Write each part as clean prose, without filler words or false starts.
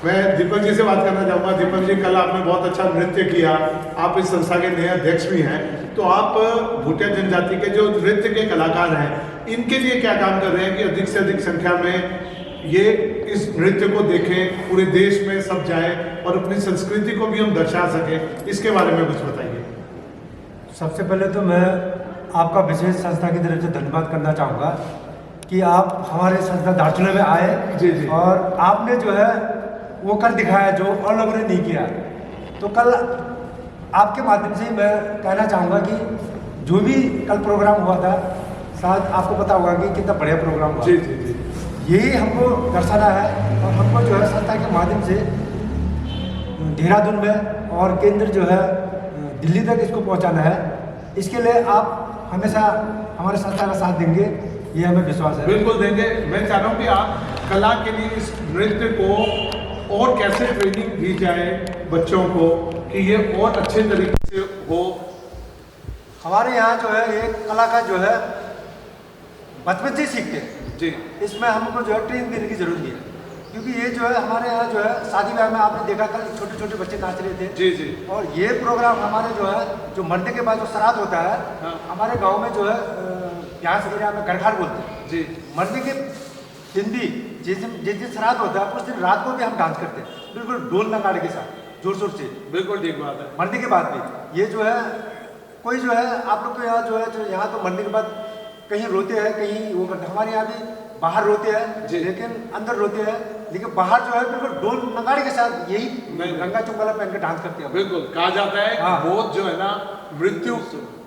मैं दीपक जी से बात करना चाहूँगा। दीपक जी, कल आपने बहुत अच्छा नृत्य किया, आप इस संस्था के नए अध्यक्ष भी हैं, तो आप भूटिया जनजाति के जो नृत्य के कलाकार हैं, इनके लिए क्या काम कर रहे हैं कि अधिक से अधिक संख्या में ये इस नृत्य को देखें, पूरे देश में सब जाए और अपनी संस्कृति को भी हम दर्शा सकें, इसके बारे में कुछ बताइए। सबसे पहले तो मैं आपका विशेष संस्था की तरफ से धन्यवाद करना चाहूँगा कि आप हमारे संस्था दार्चुला में आए जी जी, और आपने जो है वो कर दिखाया जो और लोगों ने नहीं किया। तो कल आपके माध्यम से मैं कहना चाहूँगा कि जो भी कल प्रोग्राम हुआ था, शायद आपको पता होगा कि कितना बढ़िया प्रोग्राम हुआ। जी जी जी, यही हमको दर्शाना है और हमको जो है संस्था के माध्यम से देहरादून में और केंद्र जो है दिल्ली तक इसको पहुंचाना है। इसके लिए आप हमेशा हमारे संस्था का साथ देंगे, ये हमें विश्वास है। बिल्कुल देंगे। मैं चाह रहा हूँ कि आप कला के लिए इस नृत्य को और कैसे ट्रेनिंग दी जाए बच्चों को कि ये और अच्छे तरीके से हो। हमारे यहाँ जो है ये कला का जो है बचपन से ही सीखते हैं जी, इसमें हमको जो है ट्रेनिंग देने की जरूरत नहीं है, क्योंकि ये जो है हमारे यहाँ जो है शादी ब्याह में आपने देखा कल छोटे छोटे बच्चे नाच रहे थे। जी जी, और ये प्रोग्राम हमारे जो है जो मरने के बाद जो श्राद्ध होता है, हाँ, हमारे गांव में जो है प्यास एरिया में गरखार बोलते हैं जी, मरने के हिंदी जिस दिन श्राद्ध होता है उस दिन रात को भी हम डांस करते हैं, बिल्कुल ढोल नगाड़े के साथ जोर शोर से, बिल्कुल ठीक बात है। मरने के बाद भी। ये जो है कोई जो है आप लोग के यहाँ जो है जो यहाँ तो मरने के बाद कहीं रोते हैं कहीं वो करते हैं, हमारे यहाँ भी बाहर रोते हैं लेकिन अंदर रोते हैं, लेकिन बाहर जो है बिल्कुल ढोल नगाड़े के साथ यही रंगा चुंगला पहन के डांस करते हैं। बिल्कुल कहा जाता है हाँ, मौत जो है ना मृत्यु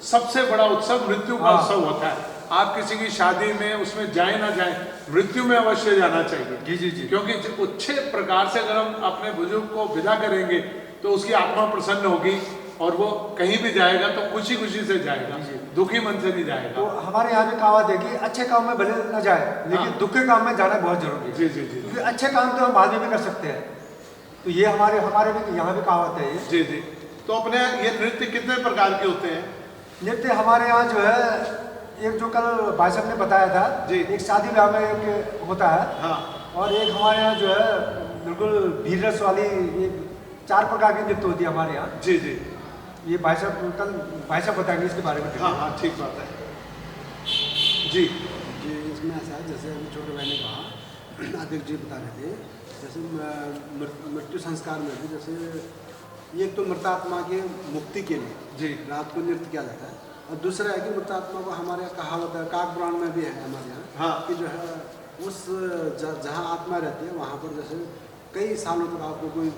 सबसे बड़ा उत्सव मृत्यु का उत्सव होता है। आप किसी की शादी में उसमें जाए ना जाए, मृत्यु में अवश्य जाना चाहिए। जी जी जी, क्योंकि अच्छे प्रकार से अगर हम अपने बुजुर्ग को विदा करेंगे तो उसकी आत्मा प्रसन्न होगी और वो कहीं भी जाएगा तो खुशी खुशी से जाएगा, दुखी मन से नहीं जाएगा। तो हमारे यहाँ भी कहावत है कि अच्छे काम में भले न जाए लेकिन हाँ, दुख के काम में जाना बहुत जरूरी है। जी जी जी, क्योंकि अच्छे काम तो हम बाद में भी कर सकते हैं, तो ये हमारे हमारे भी यहाँ भी कहावत है ये। जी जी। तो अपने ये नृत्य कितने प्रकार के होते हैं? नृत्य हमारे यहाँ जो है एक जो कल भाई साहब ने बताया था जी, एक शादी ब्याह में एक होता है, हाँ, और एक हमारे यहाँ जो है बिल्कुल वीर रस वाली एक 4 प्रकार की नृत्य होती है हमारे यहाँ। जी जी, ये भाई साहब कल भाई साहब बताएंगे इसके बारे में। हाँ हाँ, ठीक बात है जी जी। इसमें ऐसा है जैसे अभी छोटे भाई ने कहा, अधिक जी बता रहे थे, जैसे मृत्यु संस्कार में भी जैसे एक तो मृतात्मा के मुक्ति के लिए जी, रात को नृत्य किया जाता है, और दूसरा है कि मृतात्मा को हमारे यहाँ कहावत है, काक पुराण में भी है हमारे यहाँ, हाँ, कि जो है उस जहाँ आत्मा रहती है वहाँ पर जैसे कई सालों तक आपको कोई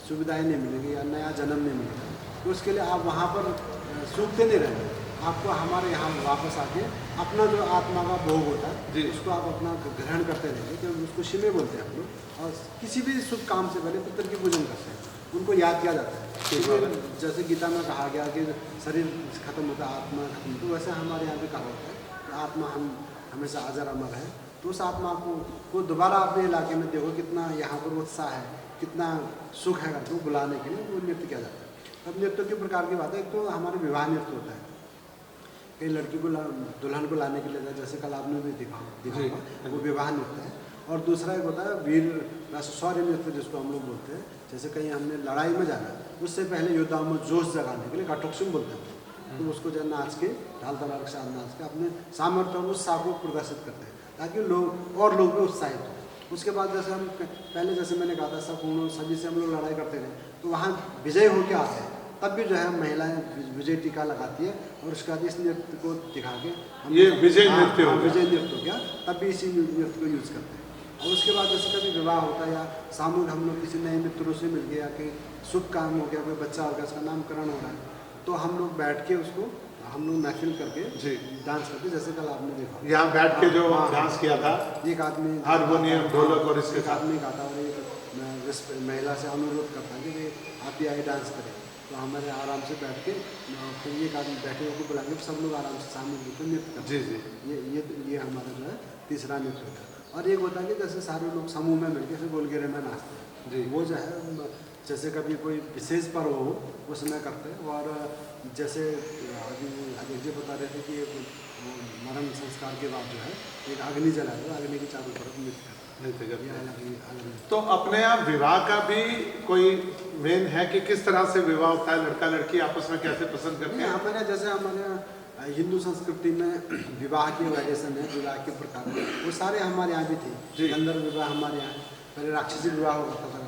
सुविधाएं नहीं मिलेगी या नया जन्म नहीं मिलेगा, तो उसके लिए आप वहाँ पर सूखते नहीं रहेंगे, आपको हमारे यहाँ वापस आके अपना जो आत्मा का भोग होता है उसको आप अपना ग्रहण करते रहेंगे, क्योंकि उसको शिमे बोलते हैं हम लोग। और किसी भी शुभ काम से पहले पितर की पूजन करते हैं, उनको याद किया जाता है। जैसे गीता में कहा गया कि शरीर खत्म होता है आत्मा खत्म, तो वैसे हमारे यहाँ भी कहा होता है कि आत्मा हम हमेशा अजर अमर है, तो उस आत्मा को दोबारा अपने इलाके में देखो कितना यहाँ पर उत्साह है, कितना सुख है, करके बुलाने के लिए वो नृत्य किया जाता है। अब नृत्य के प्रकार की बात है, एक तो हमारे विवाह नृत्य होता है, कई लड़की को दुल्हन को लाने के लिए, जैसे कल आपने भी देखा वो विवाह नृत्य है। और दूसरा एक होता है वीर शौर्य नृत्य जिसको हम लोग बोलते हैं, जैसे कहीं हमने लड़ाई में जाना है उससे पहले योद्धाओं में जोश जगाने के लिए घटोत्सव बोलते हैं, तो उसको जो नाच के ढाल तलवार के साथ नाच के अपने सामर्थ्य और उत्साह को प्रदर्शित करते हैं ताकि लोग भी उत्साहित हो। उसके बाद जैसे हम पहले जैसे मैंने कहा था सपूर्ण सभी से हम लोग लड़ाई करते रहे, तो वहाँ विजय होकर आते हैं, तब भी जो है महिलाएं विजय टीका लगाती है, और उसके बाद इस नृत्य को दिखा के हम ये विजय नृत्य हो गया। विजय नृत्य हो गया, तब भी इसी नृत्य को यूज़ करते हैं। और उसके बाद जैसे कभी विवाह होता है या सामूहिक हम लोग किसी नए मित्रों से मिल गया कि शुभ काम हो गया, कोई बच्चा हो गया, उसका नामकरण हो रहा है, तो हम लोग बैठ के उसको हम लोग महफिल करके जी डांस करते, जैसे कल आपने देखा यहाँ बैठ के जो डांस किया था, एक आदमी हारमोनियम ढोलक और इसके एक आदमी गाता और एक महिला से अनुरोध करता है कि आप भी आए डांस करें, तो हमारे आराम से बैठ के फिर एक आदमी बैठे हुए को बुलाएंगे, सब लोग आराम से सामने बिल्कुल नृत्य करते जी जी, ये हमारा जो है तीसरा नृत्य होता है। और एक होता है कि जैसे सारे लोग समूह में मिलकर फिर गोलघेरे में नाचते हैं जी, वो जो है जैसे कभी कोई विशेष पर्व हो उसमें करते हैं। और जैसे अभी जी बता रहे थे कि मरण संस्कार के बाद जो है एक अग्नि जलाया, अग्नि की चारों तरफ नृत्य करते हैं। नृत्य ये करते हैं। अलग। तो अपने यहाँ विवाह का भी कोई मेन है कि किस तरह से विवाह होता है, लड़का लड़की आपस में कैसे पसंद करते नहीं, हैं? हमारे जैसे हमारे यहाँ हिंदू संस्कृति में विवाह की वेरिएशन है, विवाह के प्रकार है, वो सारे हमारे यहाँ भी थे। जी। गंधर्व विवाह हमारे यहाँ, पहले राक्षसी विवाह होता था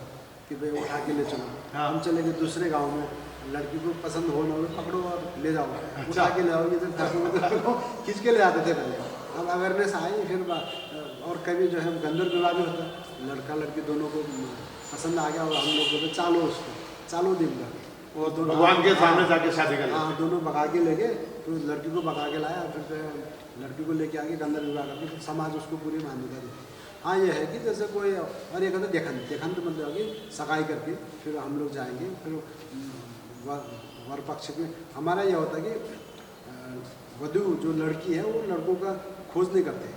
कि भाई उठा के ले चलो। हाँ। हम चले गए दूसरे गांव में, लड़की को पसंद हो ना हो पकड़ो और ले जाओ, अच्छा। उठा के ले आओ, ये तो खींच के ले आते थे पहले। अब अवेयरनेस आई फिर और कभी जो है गंधर्व विवाह भी होता है, लड़का लड़की दोनों को पसंद आ गया और हम लोग बोलते चालो उसको, चालो दिन का वो भगवान के सामने जाके शादी कर लेते हाँ, दोनों भगा के ले गए, तो लड़की को भगा के लाया, फिर लड़की को लेके आके गंधर्व विवाह करके फिर समाज उसको पूरी मान्यता दी। हाँ, ये है कि जैसे कोई और एक होता देखन देखन तो मतलब कि सगाई करके फिर हम लोग जाएंगे, फिर वर पक्ष में हमारा यह होता है कि वधू जो लड़की है वो लड़कों का खोज नहीं करते,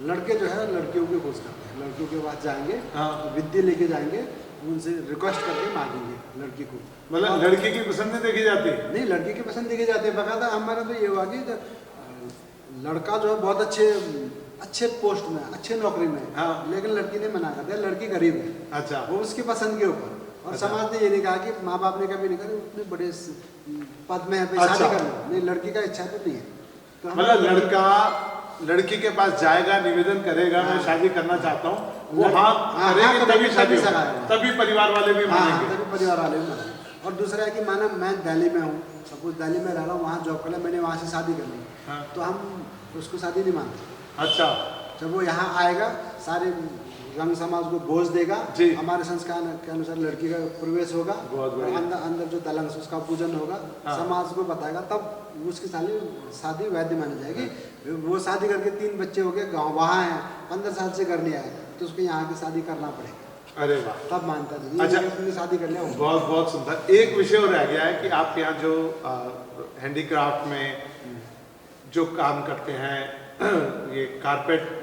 लड़के जो है लड़कियों की खोज करते हैं। लड़कियों के पास जाएंगे, हाँ। विद्या लेके जाएंगे, उनसे रिक्वेस्ट करके मांगेंगे लड़की को। मतलब लड़की की पसंद नहीं देखी जाती? नहीं, लड़की की पसंद देखी जाती है बकायदा। हमारा तो ये हुआ कि लड़का जो है बहुत अच्छे पोस्ट में, अच्छे नौकरी में, हाँ। लेकिन लड़की ने मना कर दिया, लड़की गरीब है। अच्छा। वो उसकी पसंद के ऊपर, और अच्छा। समाज ने ये नहीं कहा कि माँ बाप ने कभी नहीं कहा उतने बड़े पद में है, अच्छा। शादी कर लो। नहीं, लड़की का इच्छा तो नहीं है, तो हम मतलब लड़का लड़की के पास जाएगा, निवेदन करेगा, मैं हाँ। शादी करना चाहता हूँ, वो लड़- हाँ हाँ, करेगी, हाँ, तभी शादी तभी होगी। होगा। तभी परिवार वाले भी हाँ, मानेंगे। तभी परिवार वाले भी मानेंगे। और दूसरा है कि माना मैं दिल्ली में हूँ, सपोज दिल्ली में रह रहा हूँ, वहाँ जॉब कर लिया, मैंने वहाँ से शादी कर ली, हाँ। तो हम उसको शादी नहीं मानते। अच्छा। जब वो यहाँ आएगा, सारे रंग समाज को बोझ देगा, जी। हमारे संस्कार के अनुसार लड़की का प्रवेश होगा, बहुत बढ़िया। अंदर अंदर जो दलंग से उसका पूजन होगा, हाँ। समाज को बताएगा, तब उसकी शादी वैध मानी जाएगी। वो शादी करके 3 बच्चे हो गए, गाँव वहाँ हैं, 15 साल से घर नहीं आए, तो उसको यहाँ की शादी करना पड़ेगा, अरे वाह, तब मानता नहीं। अच्छा। उसने शादी कर लिया, बहुत बहुत सुंदर। एक विषय और रह गया है कि आपके यहाँ जो हैंडीक्राफ्ट में जो काम करते हैं, ये कारपेट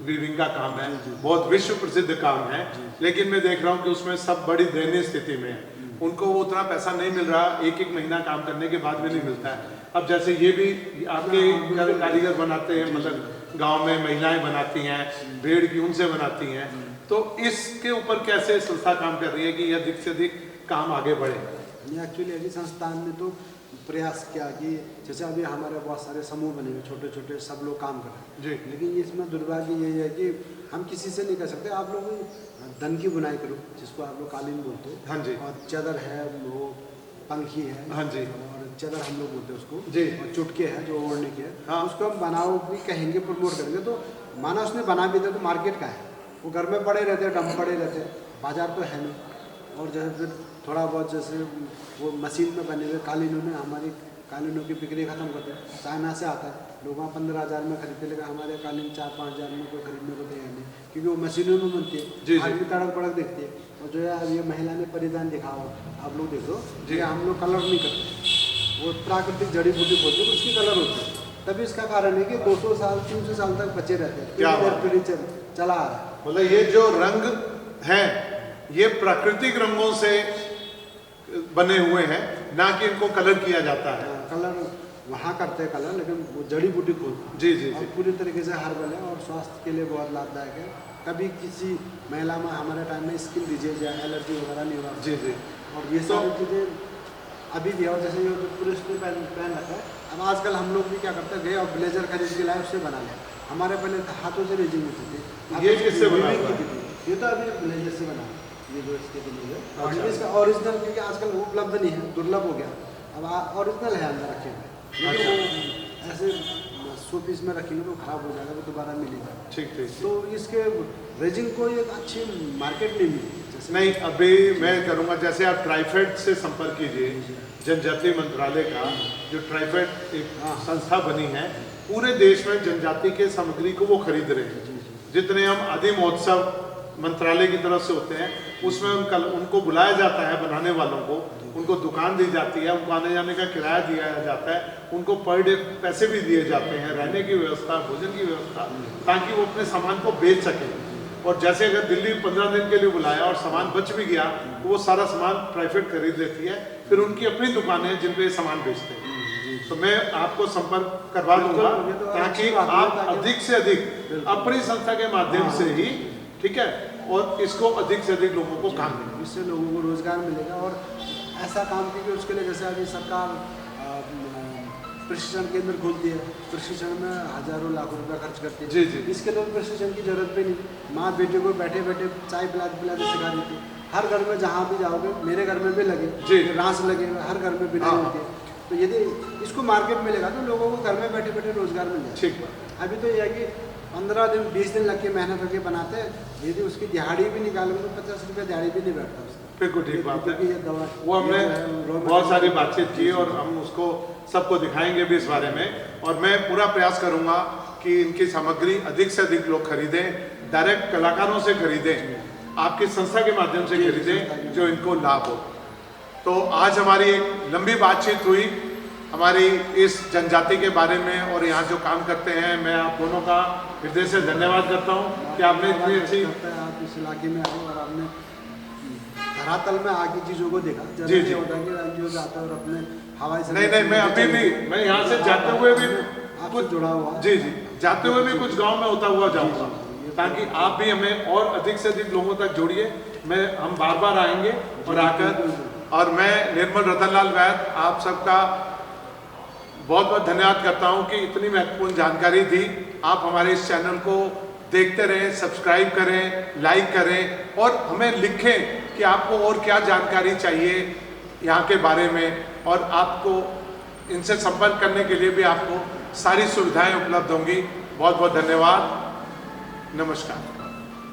वीविंग का काम है, बहुत विश्व प्रसिद्ध काम है, लेकिन मैं देख रहा हूँ कि उसमें सब बड़ी दयनीय स्थिति में है। उनको वो उतना पैसा नहीं मिल रहा, एक महीना काम करने के बाद भी नहीं मिलता है। अब जैसे ये भी आपके कारीगर बनाते हैं, मतलब गांव में महिलाएं बनाती हैं, भेड़ की ऊन से बनाती हैं, तो इसके ऊपर कैसे संस्था काम कर रही है कि अधिक से अधिक काम आगे बढ़े? एक्चुअली अभी संस्थान ने तो प्रयास किया कि जैसे अभी हमारे बहुत सारे समूह बने हुए, छोटे छोटे, सब लोग काम कर रहे हैं जी। लेकिन इसमें दुर्भाग्य यही है कि हम किसी से नहीं कर सकते। आप लोग धन की बुनाई करो, जिसको आप लोग कालीन बोलते हो, हाँ जी। और चादर है, वो पंखी है, हाँ जी। और चादर हम लोग बोलते हैं उसको जी। और चुटके है जो ओढ़ने के है, हाँ। उसको हम बनाओ भी कहेंगे, प्रमोट करेंगे, तो माना उसने बना भी दिया तो मार्केट का है, वो घर में पड़े रहते हैं, डम पड़े रहते हैं, बाजार तो है नहीं। और जैसे फिर थोड़ा बहुत जैसे वो मशीन में बने हुए कालीनों में, हमारी कालीनों की बिक्री खत्म करते हैं, चाइना से आता है, लोग वहाँ 15,000 में खरीदते, लेकिन हमारे कालीन 4-5 हज़ार में कोई खरीदने को तैयार नहीं, क्योंकि वो मशीनों में बनती जी, है, जी। आदमी तड़क पड़क देखती है। और जो है अब ये महिला ने परिधान दिखा हो, आप लोग देखो, जी। ये हम लोग कलर नहीं करते, वो प्राकृतिक जड़ी बूटी होती है, उसकी कलर होती है। तभी इसका कारण है कि 200 साल 300 साल तक बचे रहते हैं, क्या पीढ़ी दर बात। पीढ़ी चला आ रहा है। मतलब ये जो रंग हैं, ये प्राकृतिक रंगों से बने हुए हैं, ना कि इनको कलर किया जाता है। कलर वहाँ करते हैं कलर, लेकिन वो जड़ी बूटी खोलते हैं। जी जी और जी। पूरी तरीके से हर्बल है और स्वास्थ्य के लिए बहुत लाभदायक है। कभी किसी महिला में हमारे टाइम में स्किन डिजीज या एलर्जी वगैरह नहीं हुआ। जी जी। और ये सारी चीज़ें अभी भी है। और जैसे ये जो पुरुष ने पहन रखा है, अब आजकल हम लोग भी क्या करते हैं, गए और ब्लेजर खरीद के लाए, उससे बना लिया। हमारे पहले हाथों से रेजिंग होती थी। ये किससे बना weaving हुआ है? की थी। ये तो अभी ब्लेजर से बना है, ये जो इसके लिए है। और अच्छा। इसका ओरिजिनल, क्योंकि आजकल वो उपलब्ध नहीं है, दुर्लभ हो गया। अब ओरिजिनल है अंदर रखे हुए, लेकिन वो ऐसे 100 पीस में रखेंगे तो खराब हो जाएगा, वो दोबारा मिलेगा। ठीक ठीक। तो इसके रेजिंग को एक अच्छी मार्केट नहीं मिली। जैसे नहीं, अभी मैं करूँगा, जैसे आप ट्राइफेड से संपर्क कीजिए, जनजातीय मंत्रालय का जो ट्राइफेड एक हाँ। संस्था बनी है, पूरे देश में जनजाति के सामग्री को वो खरीद रहे हैं। जितने हम आदि महोत्सव मंत्रालय की तरफ से होते हैं, उसमें उनको बुलाया जाता है, बनाने वालों को, उनको दुकान दी जाती है, उनको आने जाने का किराया दिया जाता है, उनको पर डे पैसे भी दिए जाते हैं, रहने की व्यवस्था, भोजन की व्यवस्था, ताकि वो अपने सामान को बेच सकें। और जैसे अगर दिल्ली 15 दिन के लिए बुलाया और सामान बच भी गया, तो वो सारा सामान ट्राइफेड खरीद लेती है, फिर उनकी अपनी दुकानें हैं जिन पे ये सामान बेचते हैं। तो मैं आपको संपर्क करवा दूंगा, बिल्कुल, ये तो ताकि अच्छी बात है, आप ताकि- अधिक से अधिक अपनी संस्था के माध्यम हाँ। से ही ठीक है, और इसको अधिक से अधिक लोगों को काम मिले। इससे लोगों को रोजगार मिलेगा और ऐसा काम क्योंकि उसके लिए जैसे अभी सरकार प्रशिक्षण केंद्र खोलती है, प्रशिक्षण में हजारों लाखों रुपया खर्च करती है। जी जी। इसके लिए प्रशिक्षण की जरूरत भी नहीं, माँ बेटे को बैठे बैठे चाय पिलाते सिखा देती है। हर घर में जहाँ भी जाओगे, मेरे घर में भी लगे जी। रास लगेगा, हर घर में बिल्डिंग होती है। तो यदि इसको मार्केट मिलेगा तो लोगों को घर में बैठे बैठे रोजगार मिल जाएगा। ठीक बात। अभी तो यह है कि 15 दिन 20 दिन लग के मेहनत करके बनाते हैं, यदि उसकी दिहाड़ी भी निकालोगे तो 50 रुपये दिहाड़ी भी नहीं बैठता उसका। बिल्कुल ठीक बात है। क्योंकि ये दवा वो हमने ये जो है, raw बहुत सारी material- बातचीत की और हम उसको सबको दिखाएंगे भी इस बारे में। और मैं पूरा प्रयास करूंगा कि इनकी सामग्री अधिक से अधिक लोग खरीदें, डायरेक्ट कलाकारों से खरीदें, आपकी संस्था के माध्यम से खरीदें जो इनको लाभ हो। तो आज हमारी एक लंबी बातचीत हुई हमारी इस जनजाति के बारे में और यहाँ जो काम करते हैं। मैं आप दोनों का हृदय से धन्यवाद करता हूँ कि आपने इतनी अच्छी आप इस इलाके में आए और आपने धरातल में आके चीज़ों को देखा। जी, जैसे जी। होता है कि एनजीओ जाता है और अपने हवाई से नहीं मैं अभी भी मैं यहाँ से जाते हुए भी आपसे जुड़ा हुआ है। जी जी जाते हुए भी कुछ गांव में होता हुआ जाऊंगा, ताकि आप भी हमें और अधिक से अधिक लोगों तक जोड़िए। हम बार बार आएंगे और आकर, और मैं निर्मल रतनलाल वैद्य आप सबका बहुत बहुत धन्यवाद करता हूं कि इतनी महत्वपूर्ण जानकारी दी। आप हमारे इस चैनल को देखते रहें, सब्सक्राइब करें, लाइक करें और हमें लिखें कि आपको और क्या जानकारी चाहिए यहाँ के बारे में, और आपको इनसे संपर्क करने के लिए भी आपको सारी सुविधाएं उपलब्ध होंगी। बहुत बहुत धन्यवाद। नमस्कार।